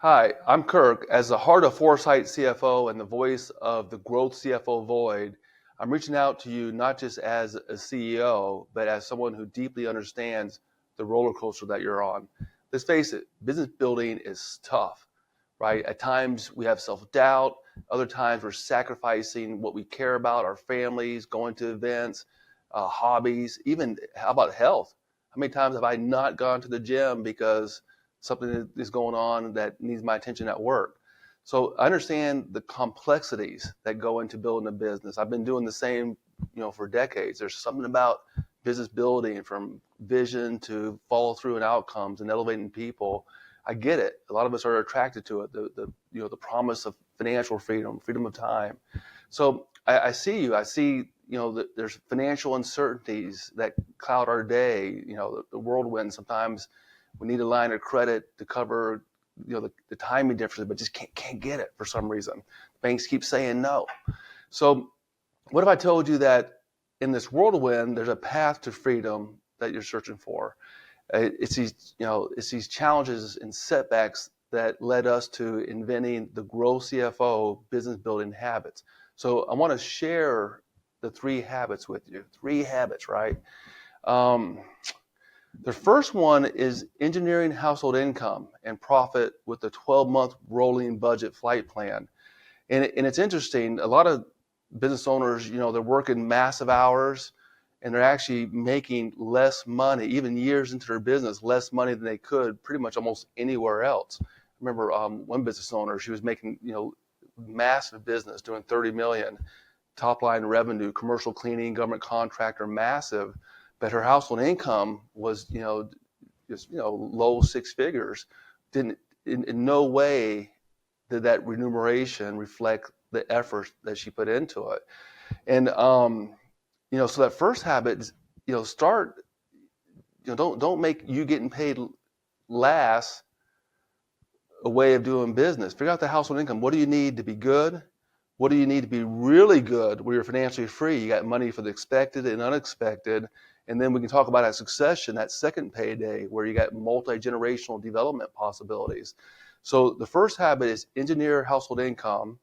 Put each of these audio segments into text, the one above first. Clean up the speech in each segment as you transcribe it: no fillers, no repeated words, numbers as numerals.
Hi, I'm Kirk. As the Heart of Foresight CFO and the voice of the Growth CFO Void, I'm reaching out to you not just as a CEO, but as someone who deeply understands the roller coaster that you're on. Let's face it, business building is tough, right? At times we have self-doubt. Other times we're sacrificing what we care about, our families, going to events, hobbies, even how about health? How many times have I not gone to the gym because something is going on that needs my attention at work? So I understand the complexities that go into building a business. I've been doing the same, for decades. There's something about business building, from vision to follow through and outcomes and elevating people. I get it. A lot of us are attracted to it. The promise of financial freedom, freedom of time. So I see you. I see that there's financial uncertainties that cloud our day. The whirlwind. Sometimes we need a line of credit to cover the timing difference, but just can't get it for some reason. Banks keep saying no. So what if I told you that in this whirlwind, there's a path to freedom that you're searching for? It's these challenges and setbacks that led us to inventing the Growth CFO business building habits. So I want to share the 3 habits with you. 3 habits, right? The first one is engineering household income and profit with a 12-month rolling budget flight plan. And it's interesting, a lot of business owners, they're working massive hours and they're actually making less money, even years into their business, less money than they could pretty much almost anywhere else. I remember one business owner, she was making, massive business, doing 30 million, top line revenue, commercial cleaning, government contractor, massive. But her household income was, just, low 6 figures. Didn't, in no way did that remuneration reflect the effort that she put into it. And, so that first habit is, start, don't make you getting paid last a way of doing business. Figure out the household income. What do you need to be good? What do you need to be really good where you're financially free? You got money for the expected and unexpected. And then we can talk about that succession, that second payday, where you got multi-generational development possibilities. So the first habit is engineer household income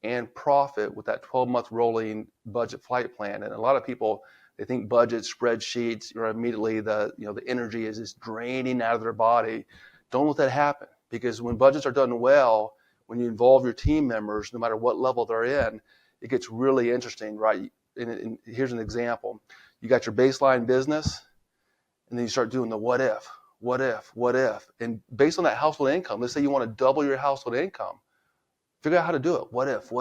and profit with that 12-month rolling budget flight plan. And a lot of people, they think budget spreadsheets, immediately the energy is just draining out of their body. Don't let that happen, because when budgets are done well, when you involve your team members, no matter what level they're in, it gets really interesting, right? And here's an example. You got your baseline business, and then you start doing the what if. And based on that household income, let's say you want to double your household income, figure out how to do it. What if?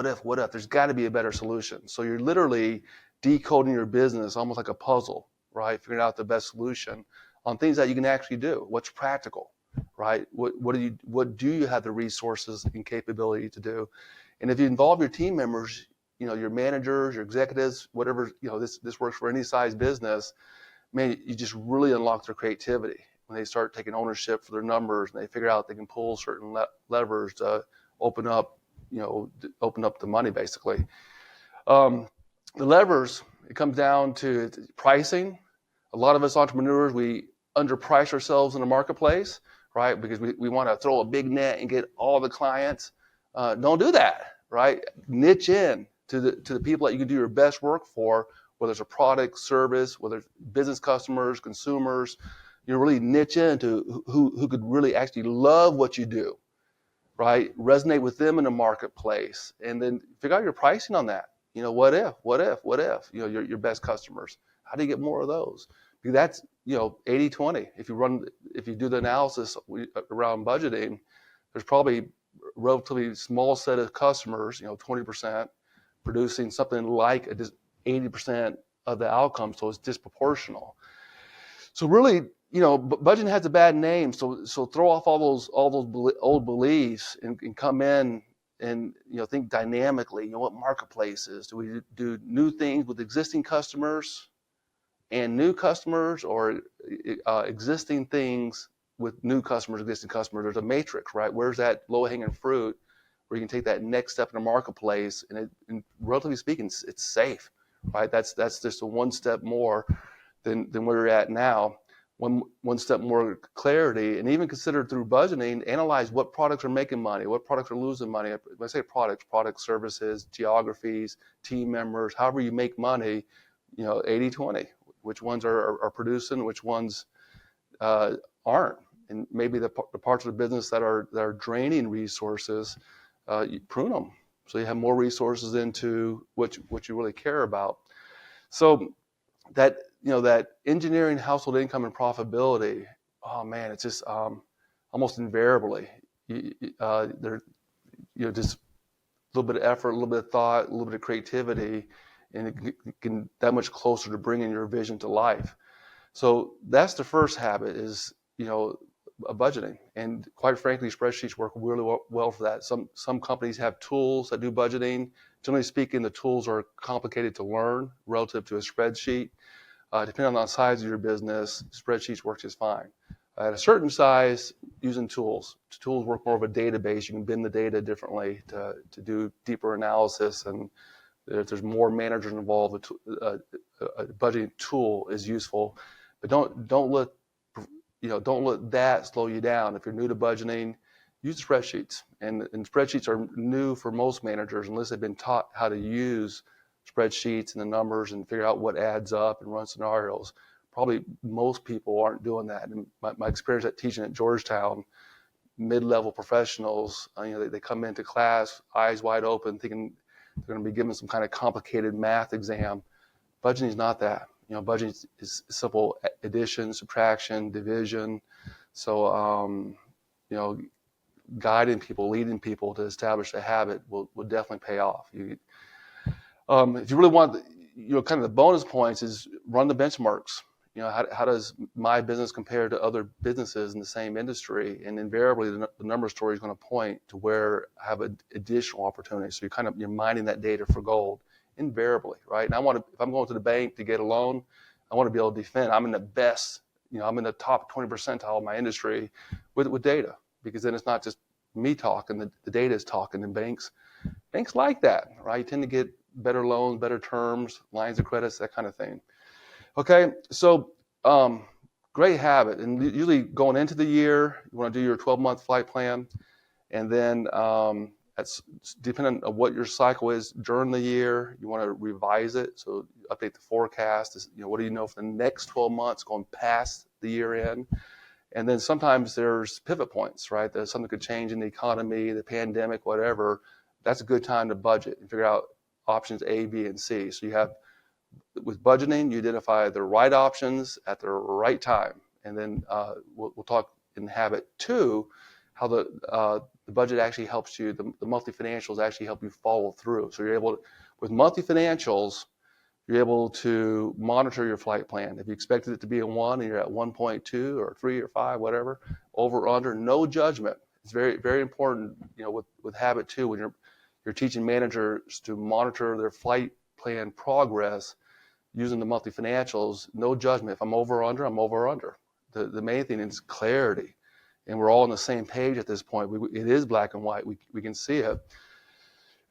There's got to be a better solution. So you're literally decoding your business almost like a puzzle, right? Figuring out the best solution on things that you can actually do. What's practical, right? What do you have the resources and capability to do? And if you involve your team members, your managers, your executives, whatever, this works for any size business, man, you just really unlock their creativity when they start taking ownership for their numbers and they figure out they can pull certain levers to open up the money, basically. The levers, it comes down to pricing. A lot of us entrepreneurs, we underprice ourselves in the marketplace, right? Because we want to throw a big net and get all the clients. Don't do that, right? Niche in to the people that you can do your best work for, whether it's a product, service, whether it's business customers, consumers. Really niche into who could really actually love what you do, right? Resonate with them in the marketplace, and then figure out your pricing on that. What if, your best customers, how do you get more of those? Because that's, 80-20. If you do the analysis around budgeting, there's probably a relatively small set of customers, 20%, producing something like 80% of the outcome, so it's disproportional. So really, budgeting has a bad name. So throw off all those old beliefs and come in and think dynamically. What marketplaces do we do new things with existing customers and new customers, or existing things with new customers, existing customers? There's a matrix, right? Where's that low-hanging fruit where you can take that next step in the marketplace, and relatively speaking, it's safe, right? That's just a one step more than where you're at now. one step more clarity, and even consider through budgeting, analyze what products are making money, what products are losing money. When I say products, services, geographies, team members, however you make money, 80-20, which ones are producing, which ones aren't. And maybe the parts of the business that are draining resources, you prune them so you have more resources into what you really care about. So that engineering household income and profitability, oh man, it's just almost invariably there, just a little bit of effort, a little bit of thought, a little bit of creativity, and it can that much closer to bringing your vision to life. So that's the first habit is budgeting, and quite frankly, spreadsheets work really well for that. Some companies have tools that do budgeting. Generally speaking, the tools are complicated to learn relative to a spreadsheet. Depending on the size of your business, spreadsheets work just fine. At a certain size, using tools. Tools work more of a database. You can bend the data differently to do deeper analysis, and if there's more managers involved, a budgeting tool is useful. But don't let that slow you down. If you're new to budgeting, use spreadsheets. And spreadsheets are new for most managers unless they've been taught how to use spreadsheets and the numbers and figure out what adds up and run scenarios. Probably most people aren't doing that. And my experience at teaching at Georgetown, mid-level professionals, they come into class eyes wide open, thinking they're going to be given some kind of complicated math exam. Budgeting is not that. Budgeting is simple addition, subtraction, division. So, guiding people, leading people to establish a habit will definitely pay off. If you really want, kind of the bonus points is run the benchmarks. How does my business compare to other businesses in the same industry? And invariably, the number story is going to point to where I have additional opportunities. So you're mining that data for gold, invariably, right? And if I'm going to the bank to get a loan, I want to be able to defend. I'm in the best, I'm in the top 20 percentile of my industry with data, because then it's not just me talking, the data is talking. And banks like that, right? You tend to get better loans, better terms, lines of credits, that kind of thing. Okay, so great habit. And usually going into the year, you want to do your 12-month flight plan. And then that's depending on what your cycle is during the year, you want to revise it. So update the forecast. What do you know for the next 12 months going past the year end? And then sometimes there's pivot points, right? There's something could change in the economy, the pandemic, whatever. That's a good time to budget and figure out options A, B, and C. So you have, with budgeting, you identify the right options at the right time. And then we'll talk in habit 2 how the budget actually helps you, the monthly financials actually help you follow through. So you're able to, with monthly financials, you're able to monitor your flight plan. If you expected it to be a 1 and you're at 1.2 or 3 or 5, whatever, over or under, no judgment. It's very, very important, with habit 2, when you're teaching managers to monitor their flight plan progress using the monthly financials, no judgment. If I'm over or under, I'm over or under. The main thing is clarity. And we're all on the same page at this point. It is black and white. We can see it.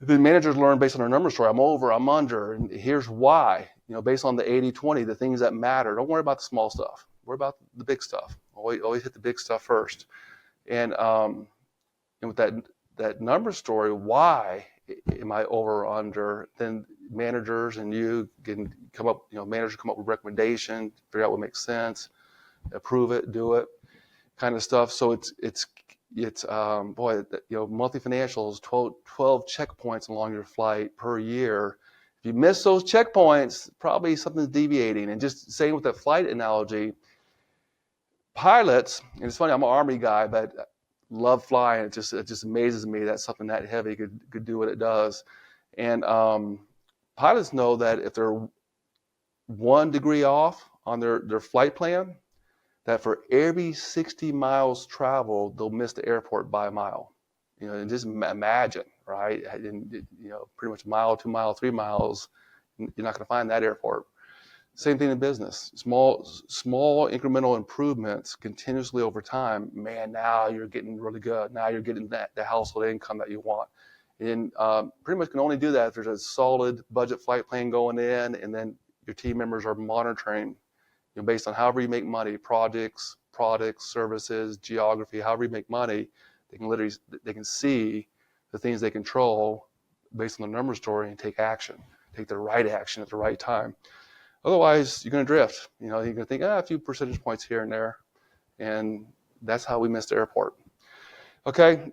The managers learn based on our number story. I'm over, I'm under, and here's why. Based on the 80-20, the things that matter. Don't worry about the small stuff. Worry about the big stuff. Always hit the big stuff first. And with that number story, why am I over or under? Then managers and you can come up. Managers come up with recommendations, figure out what makes sense, approve it, do it, kind of stuff. So it's monthly financials, 12 checkpoints along your flight per year. If you miss those checkpoints, probably something's deviating. And just saying with the flight analogy, pilots, and it's funny, I'm an Army guy, but love flying. It just amazes me that something that heavy could do what it does. And pilots know that if they're 1 degree off on their flight plan, that for every 60 miles traveled, they'll miss the airport by a mile. And just imagine, right? And, pretty much a mile, 2 miles, 3 miles, you're not going to find that airport. Same thing in business. Small incremental improvements continuously over time. Man, now you're getting really good. Now you're getting the household income that you want. And pretty much can only do that if there's a solid budget flight plan going in, and then your team members are monitoring based on however you make money, products, services, geography, however you make money, they can see the things they control based on the number story and take action, take the right action at the right time. Otherwise, you're going to drift. You're going to think, a few percentage points here and there, and that's how we missed the airport. Okay,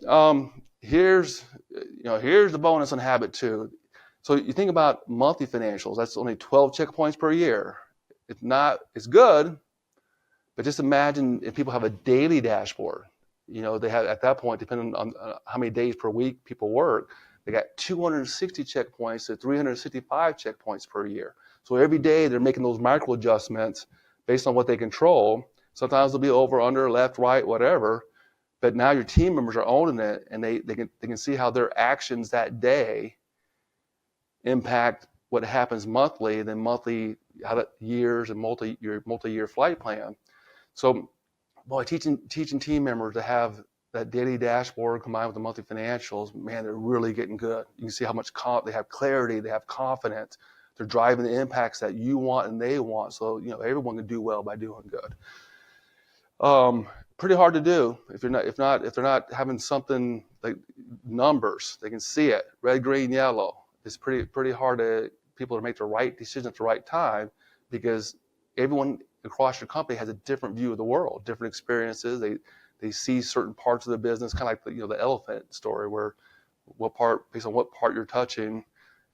here's the bonus on habit 2. So you think about monthly financials. That's only 12 checkpoints per year. It's good, but just imagine if people have a daily dashboard. They have, at that point, depending on how many days per week people work, they got 260 checkpoints to 365 checkpoints per year. So every day they're making those micro adjustments based on what they control. Sometimes they'll be over, under, left, right, whatever. But now your team members are owning it, and they can see how their actions that day impact what happens monthly, then monthly, how that years and multi-year flight plan. So, boy, teaching team members to have that daily dashboard combined with the monthly financials, man, they're really getting good. You can see how much they have clarity, they have confidence, they're driving the impacts that you want and they want. So, everyone can do well by doing good. Pretty hard to do if they're not having something like numbers. They can see it, red, green, yellow. It's pretty hard to people to make the right decision at the right time, because everyone across your company has a different view of the world, different experiences. They see certain parts of the business, kind of like the elephant story, where based on what part you're touching,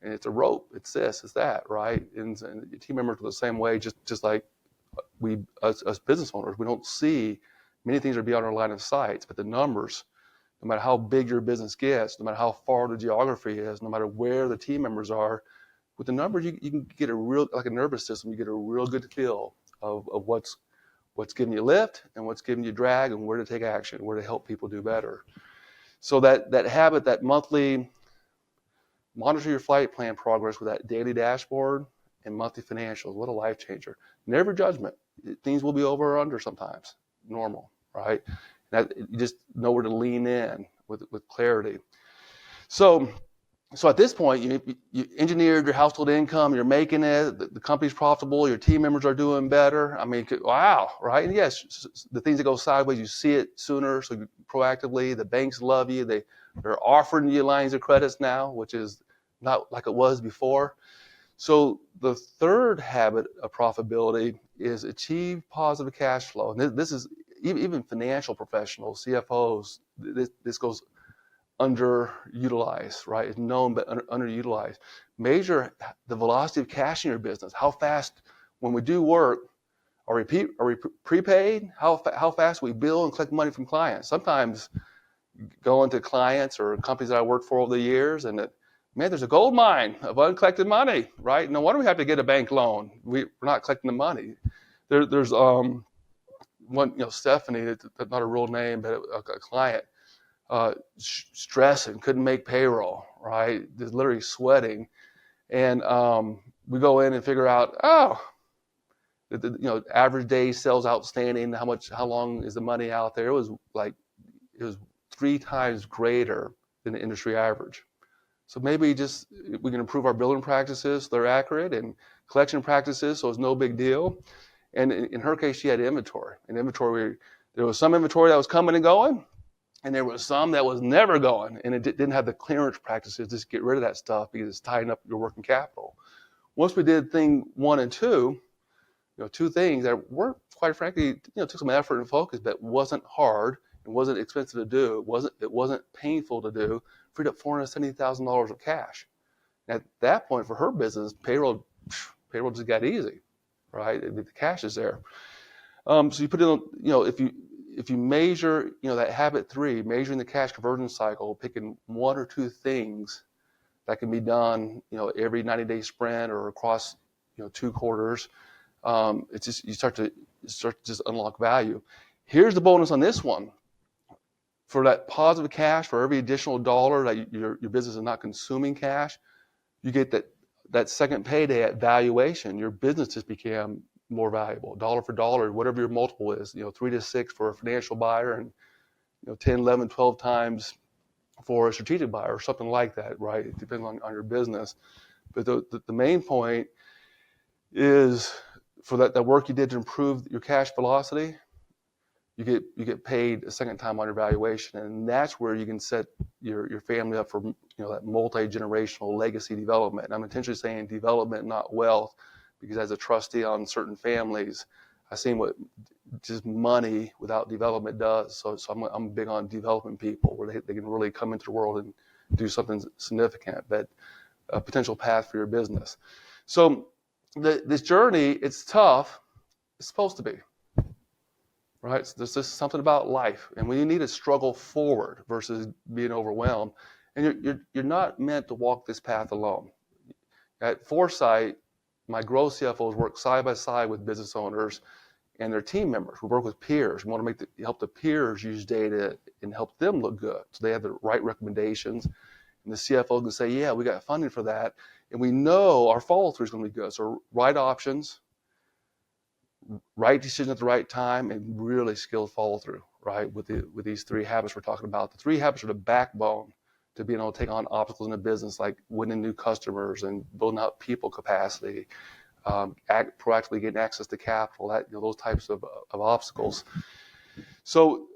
and it's a rope, it's this, it's that, right? And your team members are the same way, just like we as business owners, we don't see many things are beyond our line of sight, but the numbers, no matter how big your business gets, no matter how far the geography is, no matter where the team members are, with the numbers, you can get like a nervous system, you get a real good feel of what's giving you lift and what's giving you drag, and where to take action, where to help people do better. So that habit, that monthly, monitor your flight plan progress with that daily dashboard and monthly financials. What a life changer. Never judgment. Things will be over or under sometimes. Normal, right? You just know where to lean in with clarity. So at this point, you engineered your household income, you're making it, the company's profitable, your team members are doing better. I mean, wow, right? And yes, the things that go sideways, you see it sooner, so proactively, the banks love you, they're offering you lines of credits now, which is not like it was before. So the third habit of profitability is achieve positive cash flow. And this is even financial professionals, CFOs, this goes underutilized, right? It's known, but underutilized. Measure the velocity of cash in your business. How fast, when we do work, are we prepaid? How fast we bill and collect money from clients? Sometimes going to clients or companies that I worked for over the years, and man, there's a gold mine of uncollected money, right? No wonder we have to get a bank loan. We're not collecting the money. There's one, Stephanie, that's not a real name, but a client, stressing, couldn't make payroll, right? Just literally sweating. And we go in and figure out, average day sales outstanding, how long is the money out there? It was 3 times greater than the industry average. So maybe we can improve our billing practices so they're accurate, and collection practices so it's no big deal. And in her case, she had inventory. There was some inventory that was coming and going, and there was some that was never going, and it didn't have the clearance practices. Just get rid of that stuff because it's tying up your working capital. Once we did thing 1 and 2, 2 things that were, quite frankly, took some effort and focus, but wasn't hard. It wasn't expensive to do. It wasn't painful to do. Freed up $470,000 of cash. And at that point, for her business, payroll just got easy, right? The cash is there. So you put in, if you measure, that habit 3, measuring the cash conversion cycle, picking 1 or 2 things that can be done, every 90-day sprint or across, 2 quarters. It's just you start to just unlock value. Here's the bonus on this one. For that positive cash, for every additional dollar that your business is not consuming cash, you get that second payday at valuation. Your business just became more valuable, dollar for dollar, whatever your multiple is. 3 to 6 for a financial buyer, and 10, 11, 12 times for a strategic buyer, or something like that, right? It depends on your business. But the main point is for that work you did to improve your cash velocity, you get paid a second time on your valuation, and that's where you can set your family up for that multi-generational legacy development. And I'm intentionally saying development, not wealth, because as a trustee on certain families, I've seen what just money without development does. So I'm big on developing people where they can really come into the world and do something significant, but a potential path for your business. So this journey, it's tough. It's supposed to be. Right? So there's just something about life, and when you need to struggle forward versus being overwhelmed, and you're not meant to walk this path alone. At Foresight, my growth CFOs work side by side with business owners and their team members. We work with peers. We want to help the peers use data and help them look good, so they have the right recommendations. And the CFO can say, "Yeah, we got funding for that, and we know our follow through is going to be good." So right options, right decision at the right time, and really skilled follow through, right? With these 3 habits we're talking about. The 3 habits are the backbone to being able to take on obstacles in a business, like winning new customers and building out people capacity, proactively getting access to capital, those types of obstacles. So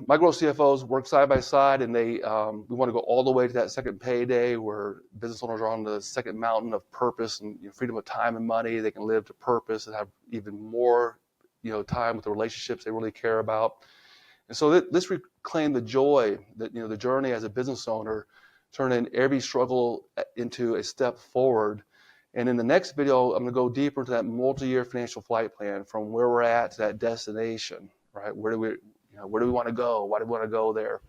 my growth CFOs work side by side, and we want to go all the way to that second payday where business owners are on the second mountain of purpose and freedom of time and money. They can live to purpose and have even more time with the relationships they really care about. And so let's reclaim the joy that the journey as a business owner, turning every struggle into a step forward. And in the next video, I'm going to go deeper into that multi-year financial flight plan, from where we're at to that destination, right? Where do we want to go? Why do we want to go there?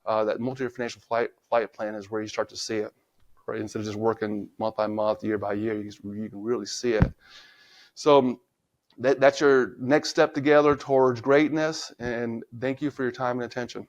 That multi-year financial flight plan is where you start to see it, right? Instead of just working month by month, year by year, you can really see it. So that's your next step together towards greatness. And thank you for your time and attention.